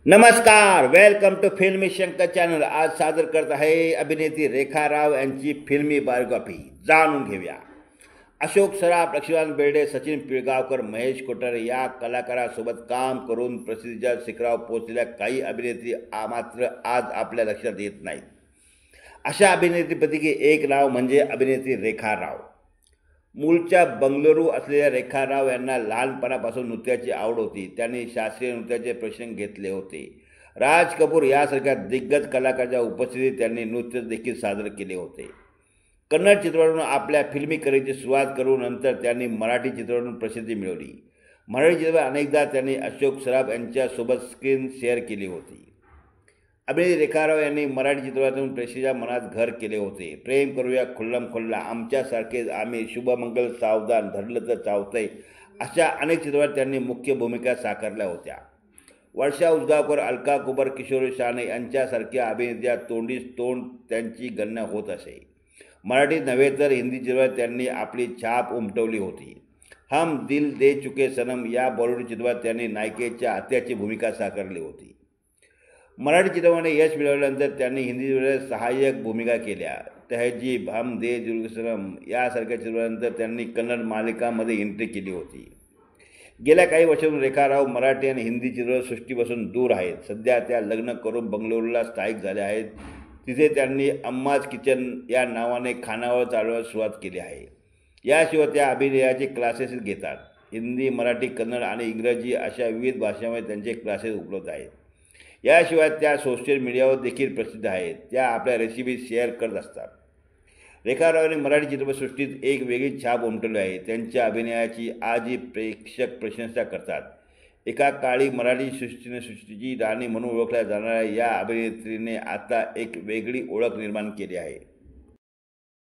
नमस्कार, welcome to फिल्मी Shankar channel. आज सादर करत आहे अभिनेत्री रेखा राव यांची फिल्मी बायोग्राफी। जाणून घेऊया। अशोक सराफ, लक्ष्मण बेर्डे, सचिन पिळगावकर, महेश कोठारे या कलाकारांसोबत काम करून प्रसिद्धीच्या शिखरावर पोहोचलेल्या काही अभिनेत्री मात्र आज आपल्या लक्षात येत नाहीत। अशा अभिनेत्रीपैकी एक नाव म्हणजे अभिनेत्री रेखा राव। मूळच्या बंगळुरू असलेल्या रेखा राव यांना लहानपणापासून नृत्याची आवड होती। त्यांनी शास्त्रीय नृत्याचे प्रशिक्षण घेतले होते। राज कपूर यासारख्या दिग्गज कलाकारांच्या उपस्थितीत त्यांनी नृत्य देखील सादर केले होते। कन्नड चित्रपटातून आपल्या फिल्मी करिअरची सुरुवात करून नंतर त्यांनी मराठी चित्रपटातून प्रसिद्धी मिळवली। मराठी चित्रपट अनेकदा त्यांनी अशोक सराफ यांच्यासोबत स्क्रीन शेअर केली होती। अभिनेत्री रेखा राव यांनी मराठी चित्रपटातून प्रेक्षकांच्या मनात घर केले होते। प्रेम करूया, खुल्लम खुल्ला, आमच्यासारखेच आम्ही, शुभमंगल, सावधान, धरलं तर चावतंय अशा अनेक चित्रपटात त्यांनी मुख्य भूमिका साकारल्या होत्या। वर्षा उसगावकर, अलका कुबर, किशोरी शाने यांच्यासारख्या अभिनेत्या तोंडीस तोंड त्यांची गणना होत असे। मराठी नव्हे तर हिंदी चित्रपटात त्यांनी आपली छाप उमटवली होती। हम दिल दे चुके सनम या बॉलिवूड चित्रपटात त्यांनी नायिकेच्या आत्याची भूमिका साकारली होती। मराठी चित्रपटाने यश मिळवल्यानंतर त्यांनी हिंदी चित्रपटात सहाय्यक भूमिका केल्या। तहजीब, हम दे चुके सनम यासारख्या चित्रपटानंतर त्यांनी कन्नड मालिकांमध्ये एंट्री केली होती। गेल्या काही वर्षांपासून रेखा राव मराठी आणि हिंदी चित्रपटसृष्टीपासून दूर आहेत। सध्या त्या लग्न करून बंगळुरूला स्थायिक झाल्या आहेत। तिथे त्यांनी अम्माज किचन या नावाने खानावळ चालवण्यास सुरुवात केली आहे। याशिवाय त्या अभिनयाचे क्लासेस घेतात। हिंदी, मराठी, कन्नड आणि इंग्रजी अशा विविध भाषांमध्ये त्यांचे क्लासेस उपलब्ध आहेत। याशिवाय त्या सोशल मीडियावर देखील प्रसिद्ध आहेत। त्या आपल्या रेसिपी शेअर करत असतात। रेखा रावने मराठी चित्रपटसृष्टीत एक वेगळी छाप उमटवली आहे। त्यांच्या अभिनयाची आजही प्रेक्षक प्रशंसा करतात। एका काळी मराठी सृष्टीची राणी म्हणून ओळखल्या जाणाऱ्या या अभिनेत्रीने आता एक वेगळी ओळख निर्माण केली आहे।